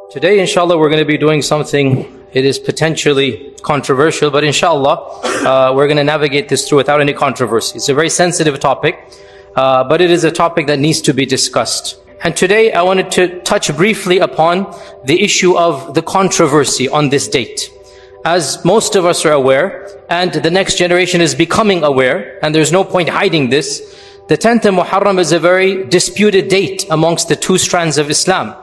Today, inshallah, we're going to be doing something, it is potentially controversial, but inshallah, we're going to navigate this through without any controversy. It's a very sensitive topic, but it is a topic that needs to be discussed. And today, I wanted to touch briefly upon the issue of the controversy on this date. As most of us are aware, and the next generation is becoming aware, and there's no point hiding this, the 10th of Muharram is a very disputed date amongst the two strands of Islam.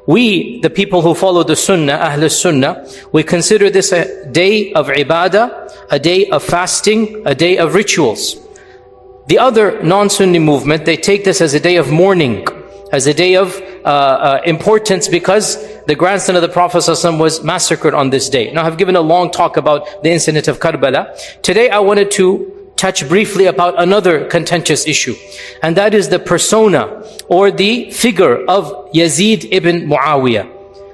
We, the people who follow the Sunnah, Ahlul Sunnah, we consider this a day of ibadah, a day of fasting, a day of rituals. The other non-Sunni movement, they take this as a day of mourning, as a day of importance because the grandson of the Prophet ﷺ was massacred on this day. Now, I've given a long talk about the incident of Karbala. Today, I wanted to touch briefly about another contentious issue, and that is the persona or the figure of Yazid ibn Muawiyah.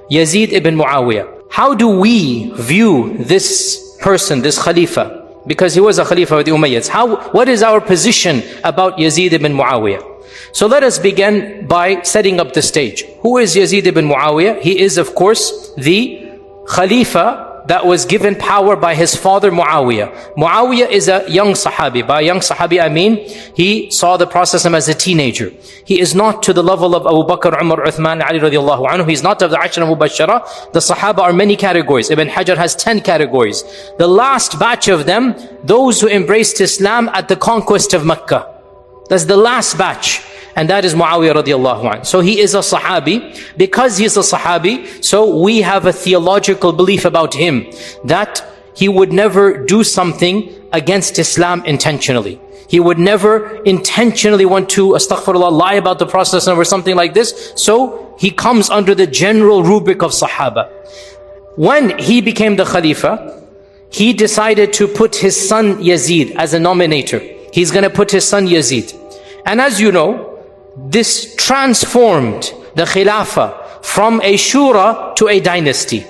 Yazid ibn Muawiyah. How do we view this person, this Khalifa? Because he was a Khalifa of the Umayyads. What is our position about Yazid ibn Muawiyah? So let us begin by setting up the stage. Who is Yazid ibn Muawiyah? He is, of course, the Khalifa that was given power by his father Muawiyah. Muawiyah is a young Sahabi. By young Sahabi, I mean he saw the Prophet as a teenager. He is not to the level of Abu Bakr, Umar, Uthman, Ali radiallahu anhu. He's not of the Ashra Mubashara. The Sahaba are many categories. Ibn Hajar has 10 categories. The last batch of them, those who embraced Islam at the conquest of Mecca. That's the last batch. And that is Muawiyah radiallahu anhu. So he is a Sahabi. Because he is a Sahabi, so we have a theological belief about him, that he would never do something against Islam intentionally. He would never intentionally want to, astaghfirullah, lie about the Prophet or something like this. So he comes under the general rubric of Sahaba. When he became the Khalifa, he decided to put his son Yazid as a nominator. He's going to put his son Yazid. And as you know, this transformed the Khilafah from a shura to a dynasty.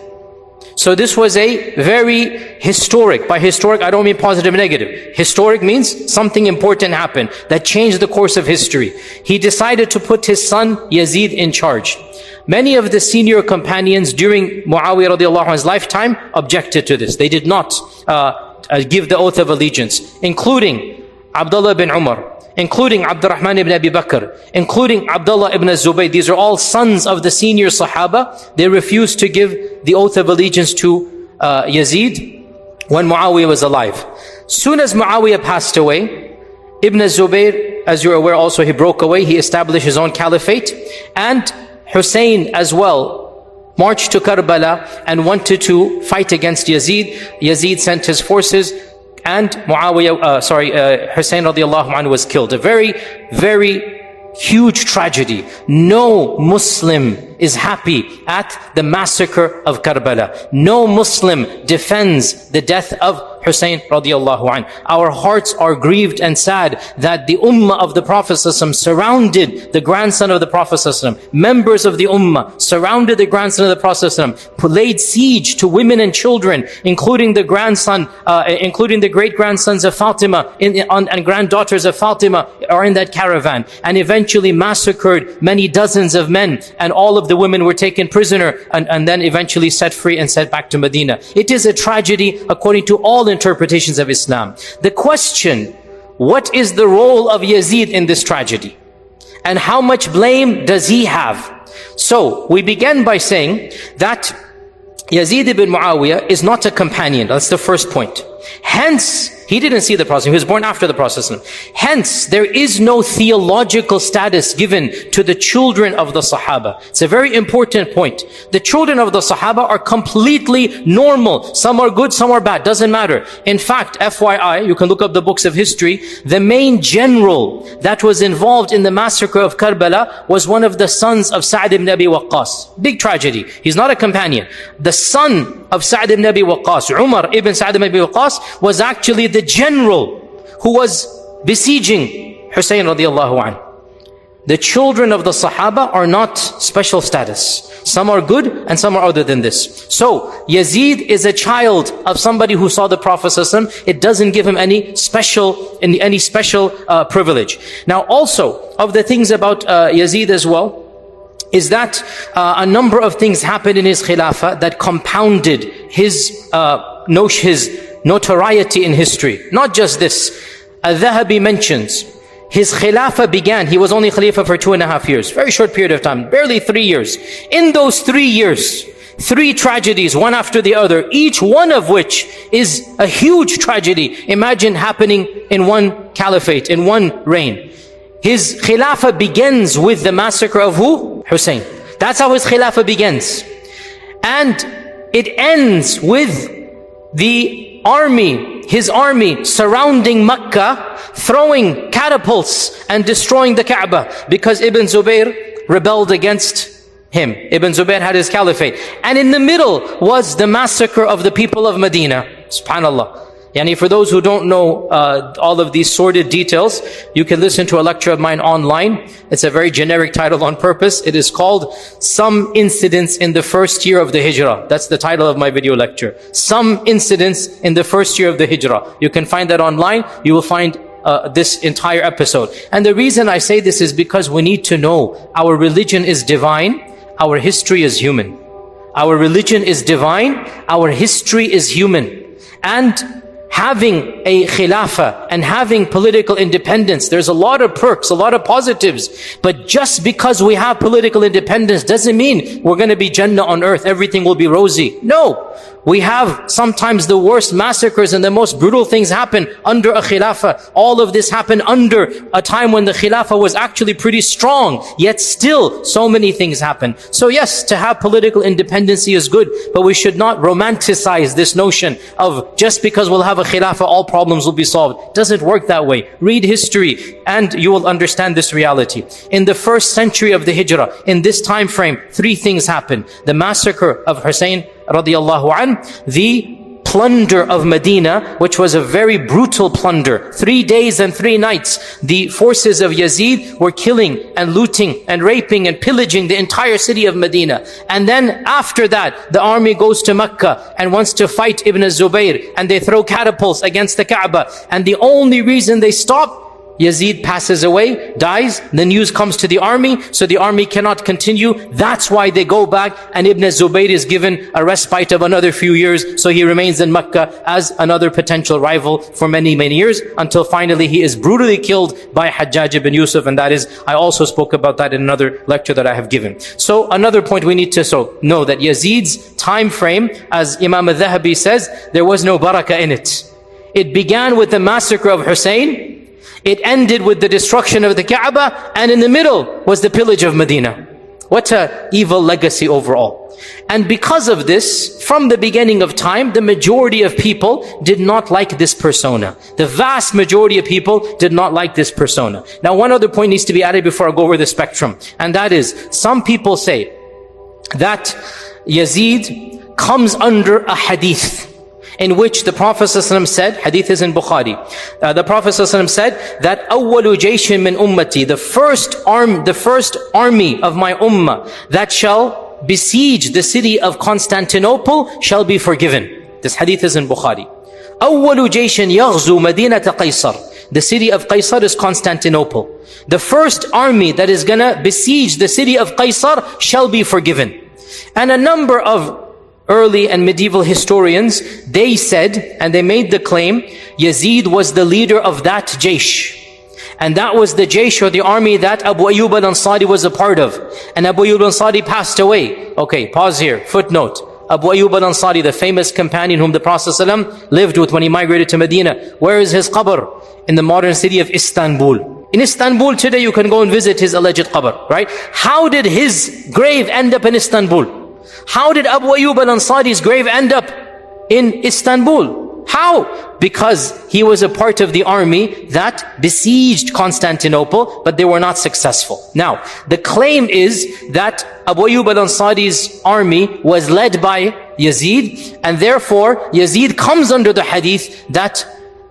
So this was a very historic, by historic I don't mean positive and negative. Historic means something important happened that changed the course of history. He decided to put his son Yazid in charge. Many of the senior companions during Muawiyah radiallahu anhu's lifetime objected to this. They did not give the oath of allegiance, including Abdullah bin Umar, including Abdurrahman ibn Abi Bakr, including Abdullah ibn Zubayr. These are all sons of the senior Sahaba. They refused to give the oath of allegiance to Yazid when Muawiyah was alive. Soon as Muawiyah passed away, Ibn Zubayr, as you're aware also, he broke away. He established his own caliphate. And Hussein as well marched to Karbala and wanted to fight against Yazid. Yazid sent his forces, and Hussein radiallahu anhu was killed. A very, very huge tragedy. No Muslim is happy at the massacre of Karbala. No Muslim defends the death of Hussein radiallahu anhu. Our hearts are grieved and sad that the ummah of the Prophet ﷺ surrounded the grandson of the Prophet ﷺ. Members of the ummah surrounded the grandson of the Prophet ﷺ, laid siege to women and children, including the grandson, including the great-grandsons of Fatima and granddaughters of Fatima are in that caravan, and eventually massacred many dozens of men, and all of the women were taken prisoner and then eventually set free and sent back to Medina. It is a tragedy according to all interpretations of Islam. The question, what is the role of Yazid in this tragedy? And how much blame does he have? So, we began by saying that Yazid ibn Muawiyah is not a companion. That's the first point. Hence, he didn't see the Prophet. He was born after the Prophet. Hence, there is no theological status given to the children of the Sahaba. It's a very important point. The children of the Sahaba are completely normal. Some are good, some are bad. Doesn't matter. In fact, FYI, you can look up the books of history. The main general that was involved in the massacre of Karbala was one of the sons of Sa'd ibn Abi Waqqas. Big tragedy. He's not a companion. The son of Sa'd ibn Abi Waqqas, Umar ibn Sa'd ibn Abi Waqqas, was actually the general who was besieging Hussein radiallahu anhu. The children of the Sahaba are not special status. Some are good and some are other than this. So, Yazid is a child of somebody who saw the Prophet ﷺ. It doesn't give him any special privilege. Now also, of the things about Yazid as well, is that a number of things happened in his khilafah that compounded his notoriety in history. Not just this. Al-Dhahabi mentions his khilafah began, he was only khalifa for 2.5 years, very short period of time, barely 3 years. In those 3 years, 3 tragedies, one after the other, each one of which is a huge tragedy. Imagine happening in one caliphate, in one reign. His khilafah begins with the massacre of who? Hussein. That's how his khilafah begins. And it ends with the army, his army surrounding Mecca, throwing catapults and destroying the Kaaba because Ibn Zubayr rebelled against him. Ibn Zubayr had his caliphate. And in the middle was the massacre of the people of Medina. SubhanAllah. Yani for those who don't know all of these sordid details, you can listen to a lecture of mine online. It's a very generic title on purpose. It is called Some Incidents in the First Year of the Hijrah. That's the title of my video lecture. Some Incidents in the First Year of the Hijrah. You can find that online. You will find this entire episode. And the reason I say this is because we need to know our religion is divine, our history is human. Our religion is divine, our history is human. And having a khilafah and having political independence, there's a lot of perks, a lot of positives. But just because we have political independence doesn't mean we're going to be Jannah on earth, everything will be rosy. No. We have sometimes the worst massacres and the most brutal things happen under a khilafah. All of this happened under a time when the khilafah was actually pretty strong. Yet still, so many things happen. So yes, to have political independency is good, but we should not romanticize this notion of just because we'll have a khilafah, all problems will be solved. It doesn't work that way. Read history and you will understand this reality. In the first century of the Hijrah, in this time frame, 3 things happened. The massacre of Hussein radiallahu an, the plunder of Medina, which was a very brutal plunder. 3 days and 3 nights, the forces of Yazid were killing and looting and raping and pillaging the entire city of Medina. And then after that, the army goes to Mecca and wants to fight Ibn Zubayr, and they throw catapults against the Kaaba. And the only reason they stop, Yazid passes away, dies, the news comes to the army, so the army cannot continue. That's why they go back, and Ibn Zubayr is given a respite of another few years, so he remains in Mecca as another potential rival for many, many years, until finally he is brutally killed by Hajjaj ibn Yusuf, and that is, I also spoke about that in another lecture that I have given. So another point we need to know that Yazid's time frame, as Imam al-Dhahabi says, there was no barakah in it. It began with the massacre of Hussein, it ended with the destruction of the Kaaba, and in the middle was the pillage of Medina. What an evil legacy overall. And because of this, from the beginning of time, the majority of people did not like this persona. The vast majority of people did not like this persona. Now, one other point needs to be added before I go over the spectrum. And that is, some people say that Yazid comes under a hadith in which the Prophet ﷺ said, hadith is in Bukhari, the Prophet ﷺ said that أَوَّلُ جَيْشٍ مِّنْ أُمَّتِي, the first army of my ummah that shall besiege the city of Constantinople shall be forgiven. This hadith is in Bukhari. أَوَّلُ جَيْشٍ يَغْزُو مَدِينَةَ قَيْصَرٍ, the city of Qaysar is Constantinople. The first army that is gonna besiege the city of Qaysar shall be forgiven. And a number of early and medieval historians, they said, and they made the claim, Yazid was the leader of that jaysh. And that was the jaysh or the army that Abu Ayyub al-Ansari was a part of. And Abu Ayyub al-Ansari passed away. Okay, pause here, footnote. Abu Ayyub al-Ansari, the famous companion whom the Prophet ﷺ lived with when he migrated to Medina. Where is his qabr? In the modern city of Istanbul. In Istanbul today, you can go and visit his alleged qabr, right? How did his grave end up in Istanbul? How did Abu Ayyub al-Ansari's grave end up in Istanbul? How? Because he was a part of the army that besieged Constantinople, but they were not successful. Now, the claim is that Abu Ayyub al-Ansari's army was led by Yazid, and therefore Yazid comes under the hadith that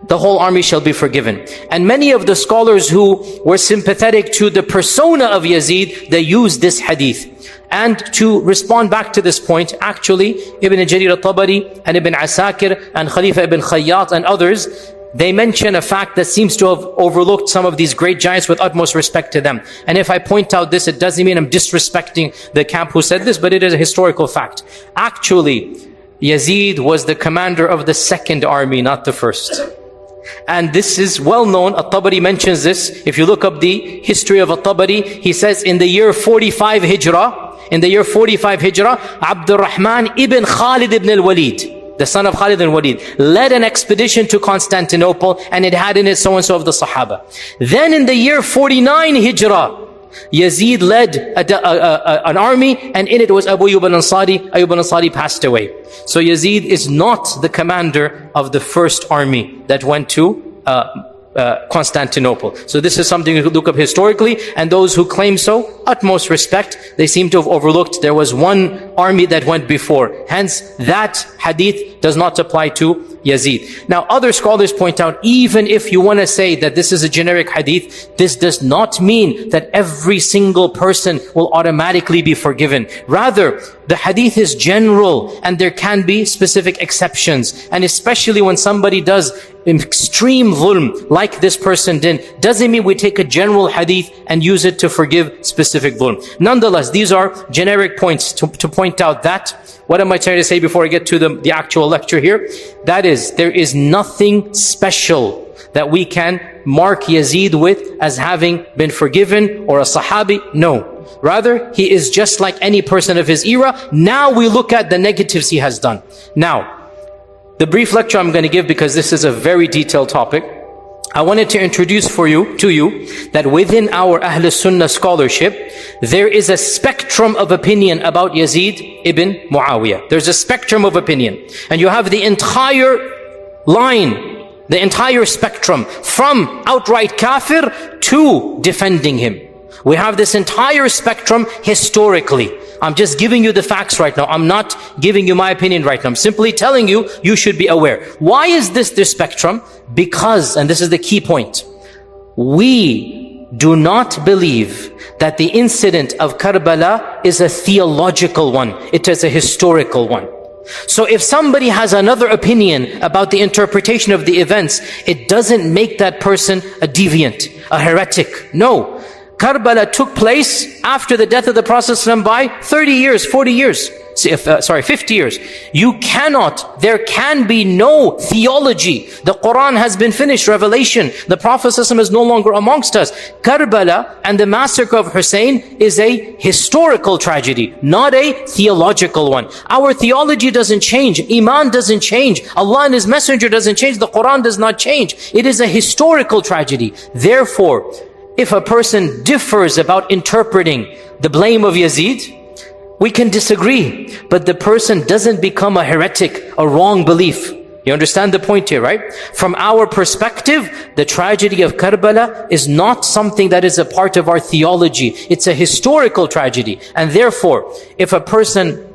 the whole army shall be forgiven. And many of the scholars who were sympathetic to the persona of Yazid, they used this hadith. And to respond back to this point, actually, Ibn Jarir al-Tabari and Ibn Asakir and Khalifa ibn Khayyat and others, they mention a fact that seems to have overlooked some of these great giants with utmost respect to them. And if I point out this, it doesn't mean I'm disrespecting the camp who said this, but it is a historical fact. Actually, Yazid was the commander of the second army, not the first. And this is well known. At-Tabari mentions this. If you look up the history of At-Tabari, he says in the year 45 Hijrah, Abdul Rahman ibn Khalid ibn al-Walid, the son of Khalid ibn Walid, led an expedition to Constantinople, and it had in it so-and-so of the Sahaba. Then in the year 49 Hijrah, Yazid led an army, and in it was Abu Ayyub al-Ansari. Ayyub al-Ansari passed away. So Yazid is not the commander of the first army that went to Constantinople. So this is something you could look up historically, and those who claim so, utmost respect, they seem to have overlooked there was one army that went before. Hence, that hadith does not apply to Yazid. Now, other scholars point out, even if you want to say that this is a generic hadith, this does not mean that every single person will automatically be forgiven. Rather, the hadith is general, and there can be specific exceptions. And especially when somebody does extreme dhulm, like this person did, doesn't mean we take a general hadith and use it to forgive specific dhulm. Nonetheless, these are generic points to point out that, what am I trying to say before I get to the actual lecture here? That is, there is nothing special that we can mark Yazid with as having been forgiven, or a Sahabi. No. Rather, he is just like any person of his era. Now we look at the negatives he has done. Now, the brief lecture I'm going to give, because this is a very detailed topic, I wanted to introduce to you that within our Ahlul Sunnah scholarship, there is a spectrum of opinion about Yazid ibn Muawiyah. There's a spectrum of opinion. And you have the entire line, the entire spectrum, from outright kafir to defending him. We have this entire spectrum historically. I'm just giving you the facts right now. I'm not giving you my opinion right now. I'm simply telling you, you should be aware. Why is this the spectrum? Because, and this is the key point, we do not believe that the incident of Karbala is a theological one. It is a historical one. So if somebody has another opinion about the interpretation of the events, it doesn't make that person a deviant, a heretic. No. Karbala took place after the death of the Prophet ﷺ by 30 years, 40 years, 50 years. There can be no theology. The Quran has been finished, revelation. The Prophet ﷺ is no longer amongst us. Karbala and the massacre of Hussein is a historical tragedy, not a theological one. Our theology doesn't change. Iman doesn't change. Allah and His Messenger doesn't change. The Quran does not change. It is a historical tragedy. Therefore, if a person differs about interpreting the blame of Yazid, we can disagree, but the person doesn't become a heretic, a wrong belief. You understand the point here, right? From our perspective, the tragedy of Karbala is not something that is a part of our theology. It's a historical tragedy. And therefore, if a person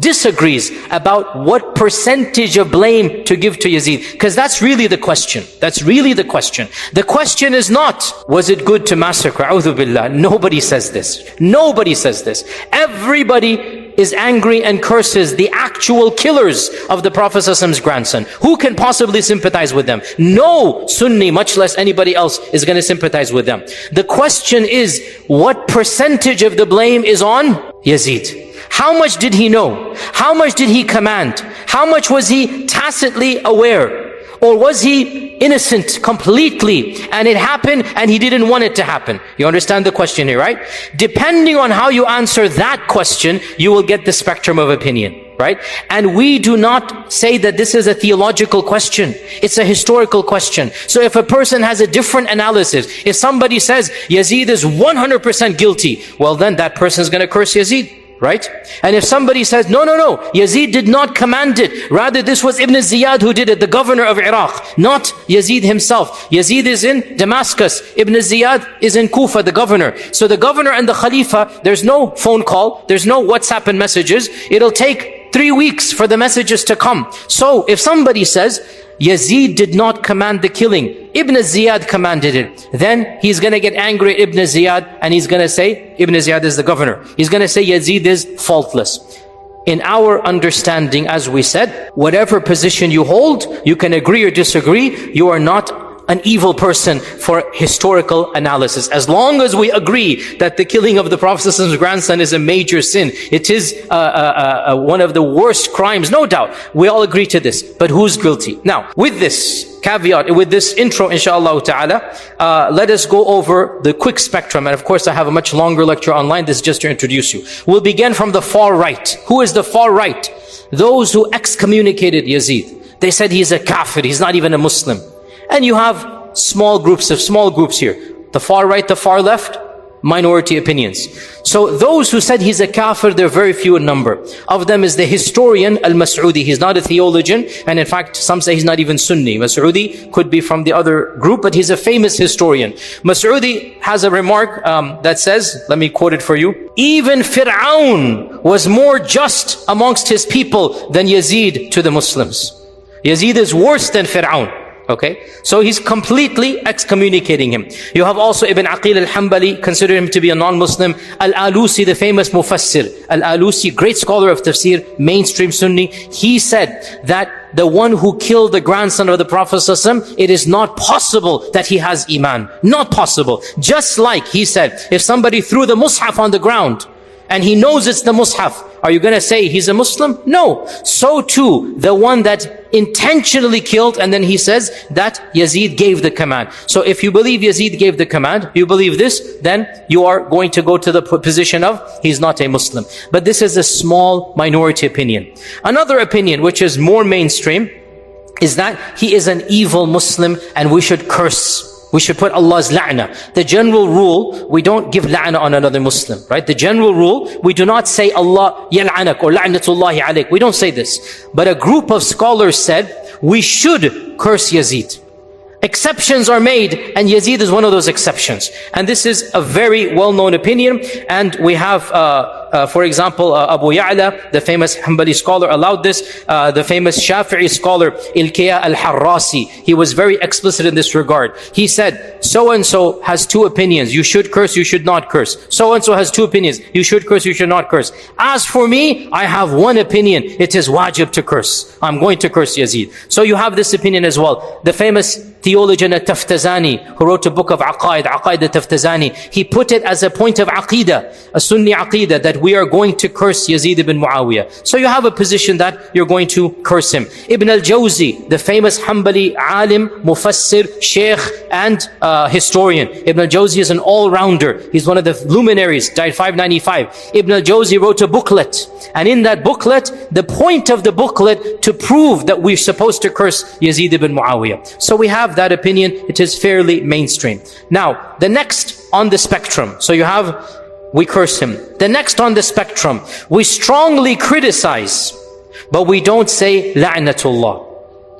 disagrees about what percentage of blame to give to Yazid, because that's really the question. That's really the question. The question is not, was it good to massacre? A'udhu billah. Nobody says this. Nobody says this. Everybody is angry and curses the actual killers of the Prophet ﷺ's grandson. Who can possibly sympathize with them? No Sunni, much less anybody else, is going to sympathize with them. The question is, what percentage of the blame is on Yazid? How much did he know? How much did he command? How much was he tacitly aware? Or was he innocent completely and it happened and he didn't want it to happen? You understand the question here, right? Depending on how you answer that question, you will get the spectrum of opinion, right? And we do not say that this is a theological question. It's a historical question. So if a person has a different analysis, if somebody says Yazid is 100% guilty, well then that person is going to curse Yazid. Right? And if somebody says, no, Yazid did not command it. Rather, this was Ibn Ziyad who did it, the governor of Iraq, not Yazid himself. Yazid is in Damascus. Ibn Ziyad is in Kufa, the governor. So the governor and the Khalifa, there's no phone call, there's no WhatsApp and messages. It'll take 3 weeks for the messages to come. So if somebody says, Yazid did not command the killing, Ibn Ziyad commanded it, then he's going to get angry at Ibn Ziyad and he's going to say, Ibn Ziyad is the governor, he's going to say Yazid is faultless. in our understanding, as we said, whatever position you hold, you can agree or disagree, you are not an evil person for historical analysis. As long as we agree that the killing of the Prophet's grandson is a major sin, it is one of the worst crimes, no doubt. We all agree to this. But who's guilty? Now, with this caveat, with this intro, inshallah ta'ala, let us go over the quick spectrum. And of course, I have a much longer lecture online. This is just to introduce you. We'll begin from the far right. Who is the far right? Those who excommunicated Yazid. They said he's a kafir, he's not even a Muslim. And you have small groups here. The far right, the far left, minority opinions. So those who said he's a kafir, they're very few in number. Of them is the historian Al-Mas'udi. He's not a theologian, and in fact, some say he's not even Sunni. Mas'udi could be from the other group, but he's a famous historian. Mas'udi has a remark that says, let me quote it for you, even Fir'aun was more just amongst his people than Yazid to the Muslims. Yazid is worse than Fir'aun. Okay, so he's completely excommunicating him. You have also Ibn Aqil al-Hanbali, consider him to be a non-Muslim. Al-Alusi, the famous Mufassir. Al-Alusi, great scholar of tafsir, mainstream Sunni. He said that the one who killed the grandson of the Prophet ﷺ, it is not possible that he has Iman. Not possible. Just like he said, if somebody threw the Mus'haf on the ground, and he knows it's the Mus'haf, are you going to say he's a Muslim? No. So too, the one that intentionally killed, and then he says that Yazid gave the command. So if you believe Yazid gave the command, you believe this, then you are going to go to the position of he's not a Muslim. But this is a small minority opinion. Another opinion, which is more mainstream, is that he is an evil Muslim and we should curse. We should put Allah's la'nah. The general rule, we don't give la'nah on another Muslim, right? The general rule, we do not say Allah yal'anak or la'natullahi alayk. We don't say this. But a group of scholars said, we should curse Yazid. Exceptions are made, and Yazid is one of those exceptions. And this is a very well-known opinion. And we have, for example, Abu Ya'la, the famous Hanbali scholar, allowed this. The famous Shafi'i scholar, Ilkiya al-Harrasi, he was very explicit in this regard. He said, so-and-so has two opinions. You should curse, you should not curse. So-and-so has two opinions. You should curse, you should not curse. As for me, I have one opinion. It is wajib to curse. I'm going to curse Yazid. So you have this opinion as well. The famous theologian At-Taftazani, who wrote a book of Aqaid At-Taftazani, he put it as a point of Aqidah, a Sunni Aqidah, that we are going to curse Yazid ibn Muawiyah. So you have a position that you're going to curse him. Ibn al-Jawzi, the famous Hanbali alim, mufassir, sheikh, and historian. Ibn al-Jawzi is an all-rounder. He's one of the luminaries, died 595. Ibn al-Jawzi wrote a booklet, and in that booklet, the point of the booklet to prove that we're supposed to curse Yazid ibn Muawiyah. So we have that opinion. It is fairly mainstream. Now, the next on the spectrum, so you have, we curse him. The next on the spectrum, we strongly criticize, but we don't say la'natullah.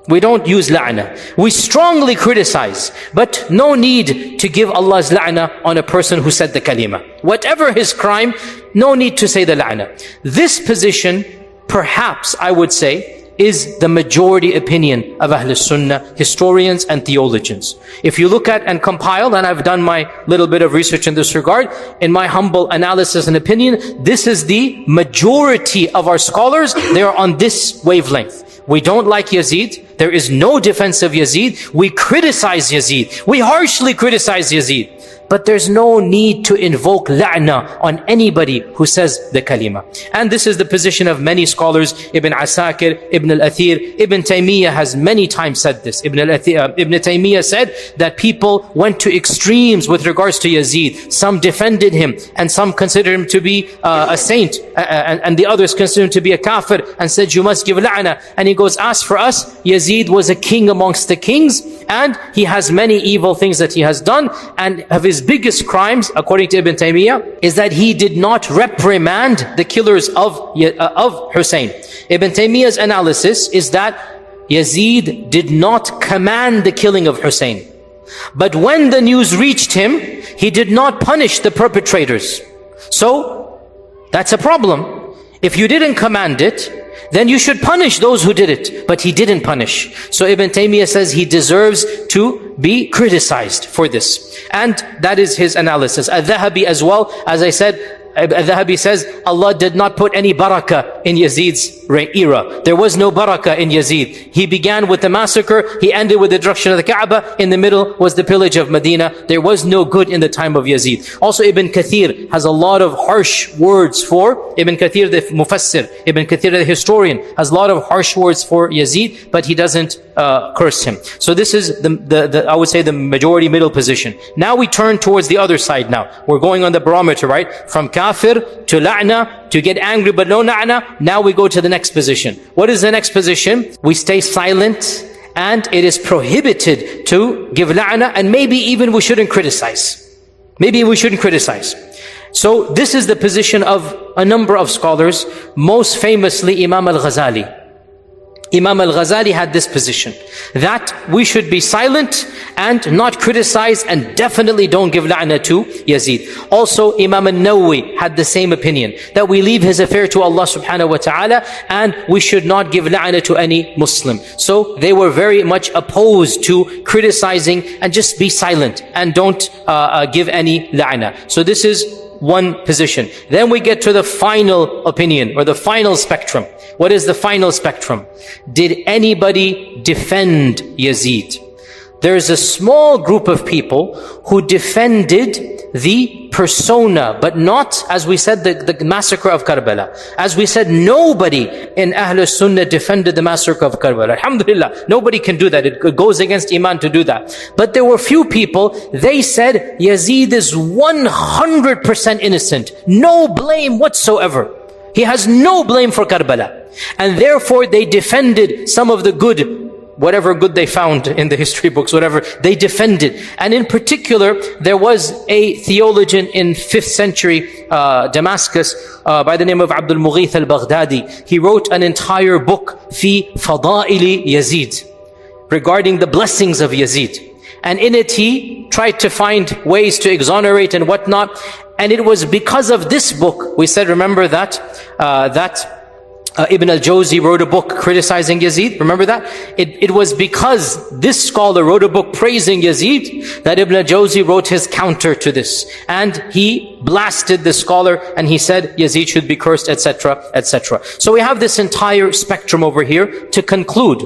We don't use la'na. We strongly criticize, but no need to give Allah's la'na on a person who said the kalima. Whatever his crime, no need to say the la'na. This position, perhaps I would say, is the majority opinion of Ahlul Sunnah, historians and theologians. If you look at and compile, and I've done my little bit of research in this regard, in my humble analysis and opinion, this is the majority of our scholars. They are on this wavelength. We don't like Yazid. There is no defense of Yazid. We criticize Yazid. We harshly criticize Yazid. But there's no need to invoke la'na on anybody who says the kalima. And this is the position of many scholars. Ibn Asakir, Ibn al-Athir, Ibn Taymiyyah has many times said this. Ibn Taymiyyah said that people went to extremes with regards to Yazid. Some defended him, and some considered him to be a saint, and the others considered him to be a kafir, and said you must give la'na. And he goes, as for us, Yazid was a king amongst the kings, and he has many evil things that he has done, and of his biggest crimes, according to Ibn Taymiyyah, is that he did not reprimand the killers of Hussein. Ibn Taymiyyah's analysis is that Yazid did not command the killing of Hussein. But when the news reached him, he did not punish the perpetrators. So, that's a problem. If you didn't command it, then you should punish those who did it. But he didn't punish. So Ibn Taymiyyah says he deserves to be criticized for this. And that is his analysis. Al-Dhahabi as well, as I said, Al-Dhahabi says, Allah did not put any barakah in Yazid's era. There was no barakah in Yazid. He began with the massacre, he ended with the destruction of the Kaaba, in the middle was the pillage of Medina. There was no good in the time of Yazid. Also Ibn Kathir has a lot of harsh words for, Ibn Kathir the Mufassir, Ibn Kathir the historian, has a lot of harsh words for Yazid, but he doesn't curse him. So this is I would say the majority middle position. Now we turn towards the other side now. We're going on the barometer, right? From kafir to la'na, to get angry but no la'na. Now we go to the next position. What is the next position? We stay silent, and it is prohibited to give la'na, and maybe even we shouldn't criticize. Maybe we shouldn't criticize. So this is the position of a number of scholars, most famously Imam al-Ghazali. Imam al-Ghazali had this position, that we should be silent and not criticize, and definitely don't give la'na to Yazid. Also Imam al-Nawawi had the same opinion, that we leave his affair to Allah subhanahu wa ta'ala, and we should not give la'na to any Muslim. So they were very much opposed to criticizing, and just be silent and don't give any la'na. So this is one position. Then we get to the final opinion, or the final spectrum. What is the final spectrum? Did anybody defend Yazid? There's a small group of people who defended the persona, but not, as we said, the massacre of Karbala. As we said, nobody in Ahlul Sunnah defended the massacre of Karbala. Alhamdulillah, nobody can do that. It goes against Iman to do that. But there were few people, they said, Yazid is 100% innocent. No blame whatsoever. He has no blame for Karbala. And therefore they defended some of the good, whatever good they found in the history books, whatever, they defended. And in particular, there was a theologian in 5th century Damascus by the name of Abdul Mughith al-Baghdadi. He wrote an entire book, Fi Fadaili Yazid, regarding the blessings of Yazid. And in it he tried to find ways to exonerate and whatnot. And it was because of this book, we said, remember that, Ibn al-Jawzi wrote a book criticizing Yazid. Remember that? It was because this scholar wrote a book praising Yazid that Ibn al-Jawzi wrote his counter to this. And he blasted the scholar and he said Yazid should be cursed, etc., etc. So we have this entire spectrum over here. To conclude,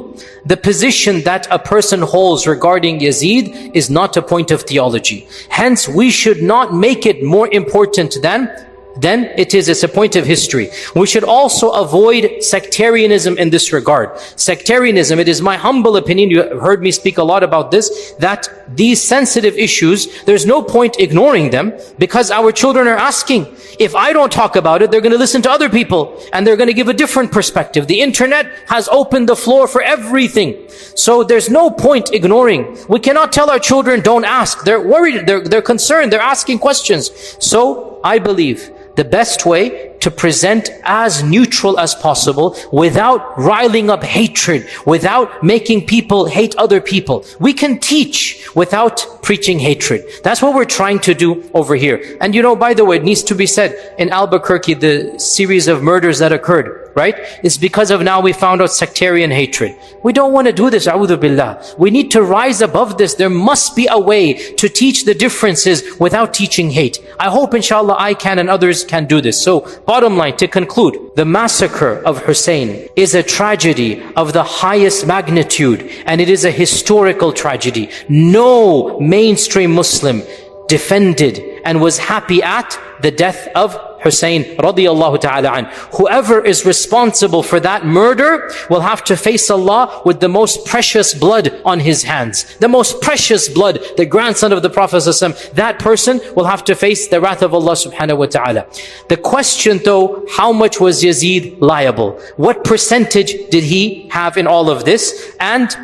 the position that a person holds regarding Yazid is not a point of theology. Hence, we should not make it more important than it's a point of history. We should also avoid sectarianism in this regard. Sectarianism, it is my humble opinion, you have heard me speak a lot about this, that these sensitive issues, there's no point ignoring them, because our children are asking. If I don't talk about it, they're going to listen to other people, and they're going to give a different perspective. The internet has opened the floor for everything. So there's no point ignoring. We cannot tell our children, don't ask. They're worried, they're concerned, they're asking questions. So I believe the best way to present as neutral as possible, without riling up hatred, without making people hate other people. We can teach without preaching hatred. That's what we're trying to do over here. And you know, by the way, it needs to be said, in Albuquerque, the series of murders that occurred, right? It's because of now we found out sectarian hatred. We don't want to do this, a'udhu billah. We need to rise above this. There must be a way to teach the differences without teaching hate. I hope inshallah I can and others can do this. So, bottom line, to conclude, the massacre of Hussein is a tragedy of the highest magnitude, and it is a historical tragedy. No mainstream Muslim defended and was happy at the death of Hussein radiyallahu ta'ala an. Whoever is responsible for that murder will have to face Allah with the most precious blood on his hands. The most precious blood, the grandson of the Prophet ﷺ, that person will have to face the wrath of Allah subhanahu wa ta'ala. The question though, how much was Yazid liable? What percentage did he have in all of this? And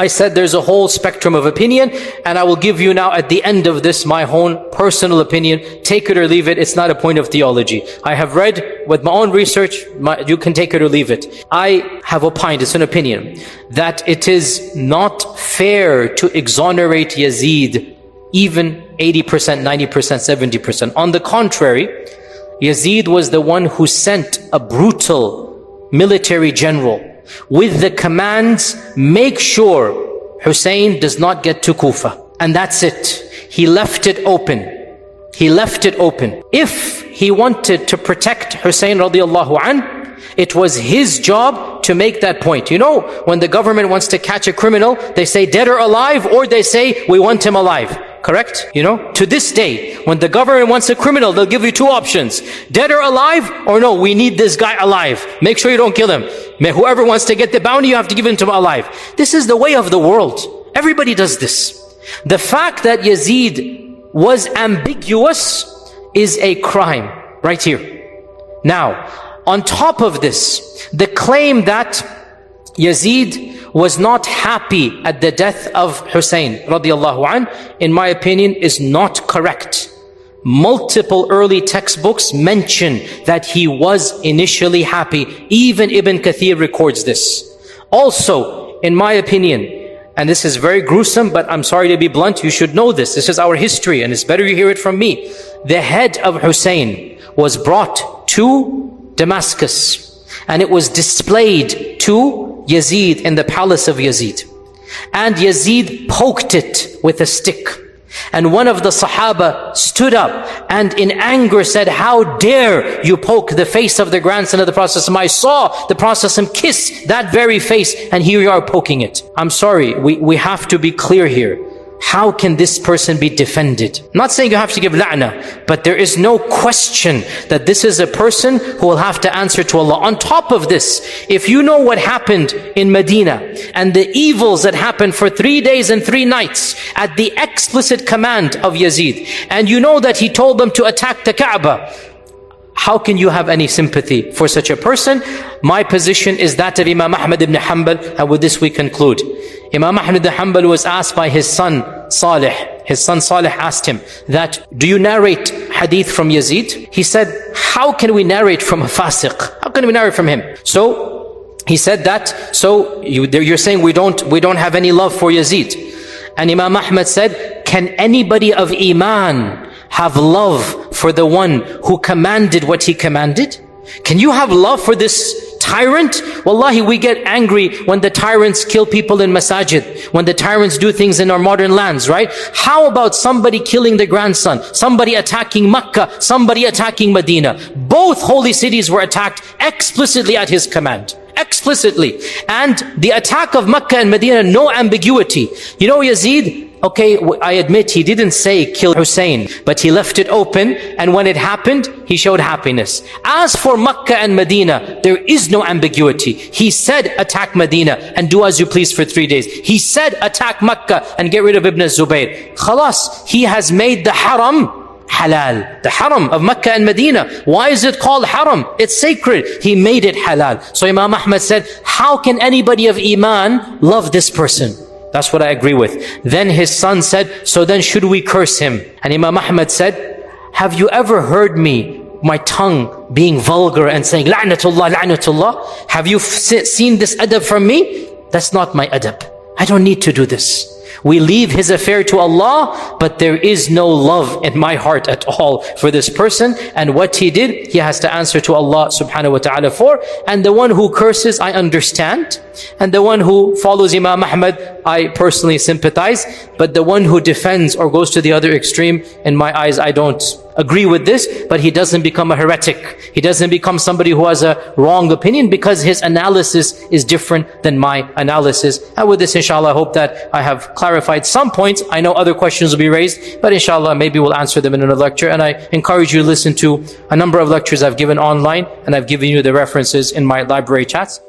I said there's a whole spectrum of opinion, and I will give you now at the end of this my own personal opinion. Take it or leave it. It's not a point of theology. I have read with my own research, you can take it or leave it. I have opined, it's an opinion, that it is not fair to exonerate Yazid even 80%, 90%, 70%. On the contrary, Yazid was the one who sent a brutal military general with the commands, make sure Hussein does not get to Kufa. And that's it. He left it open. He left it open. If he wanted to protect Hussein radiallahu anh, it was his job to make that point. You know, when the government wants to catch a criminal, they say dead or alive, or they say we want him alive. Correct? You know, to this day, when the government wants a criminal, they'll give you two options: dead or alive, or no, we need this guy alive. Make sure you don't kill him. Whoever wants to get the bounty, you have to give him to him alive. This is the way of the world. Everybody does this. The fact that Yazid was ambiguous is a crime right here. Now, on top of this, the claim that Yazid was not happy at the death of Hussein radiallahu anh, in my opinion, is not correct. Multiple early textbooks mention that he was initially happy. Even Ibn Kathir records this. Also, in my opinion, and this is very gruesome, but I'm sorry to be blunt, you should know this. This is our history, and it's better you hear it from me. The head of Hussein was brought to Damascus, and it was displayed to Yazid in the palace of Yazid. And Yazid poked it with a stick. And one of the Sahaba stood up and in anger said, "How dare you poke the face of the grandson of the Prophet? I saw the Prophet kiss that very face, and here you are poking it." I'm sorry, we have to be clear here. How can this person be defended? I'm not saying you have to give la'nah, but there is no question that this is a person who will have to answer to Allah. On top of this, if you know what happened in Medina and the evils that happened for 3 days and 3 nights at the explicit command of Yazid, and you know that he told them to attack the Kaaba, how can you have any sympathy for such a person? My position is that of Imam Ahmad ibn Hanbal, and with this we conclude. Imam Ahmad ibn Hanbal was asked by his son Salih. His son Salih asked him that, "Do you narrate hadith from Yazid?" He said, "How can we narrate from a fasiq? How can we narrate from him?" So he said that, "So you're saying we don't have any love for Yazid?" And Imam Ahmad said, "Can anybody of Iman have love for the one who commanded what he commanded? Can you have love for this tyrant? Wallahi, we get angry when the tyrants kill people in masajid, when the tyrants do things in our modern lands, right? How about somebody killing the grandson, somebody attacking Makkah, somebody attacking Medina? Both holy cities were attacked explicitly at his command. Explicitly. And the attack of Makkah and Medina, no ambiguity. You know, Yazid, okay, I admit he didn't say kill Hussein, but he left it open, and when it happened, he showed happiness. As for Makkah and Medina, there is no ambiguity. He said attack Medina and do as you please for 3 days. He said attack Makkah and get rid of Ibn Zubayr. Khalas, he has made the haram halal. The haram of Makkah and Medina. Why is it called haram? It's sacred. He made it halal. So Imam Ahmad said, how can anybody of Iman love this person? That's what I agree with. Then his son said, so then should we curse him? And Imam Ahmad said, have you ever heard me, my tongue being vulgar and saying, la'natullah, la'natullah? Have you seen this adab from me? That's not my adab. I don't need to do this. We leave his affair to Allah, but there is no love in my heart at all for this person. And what he did, he has to answer to Allah subhanahu wa ta'ala for. And the one who curses, I understand. And the one who follows Imam Ahmad, I personally sympathize. But the one who defends or goes to the other extreme, in my eyes, I don't agree with this. But he doesn't become a heretic. He doesn't become somebody who has a wrong opinion because his analysis is different than my analysis. And with this, inshallah, I hope that I have clarified some points. I know other questions will be raised, but inshallah, maybe we'll answer them in another lecture. And I encourage you to listen to a number of lectures I've given online, and I've given you the references in my library chats.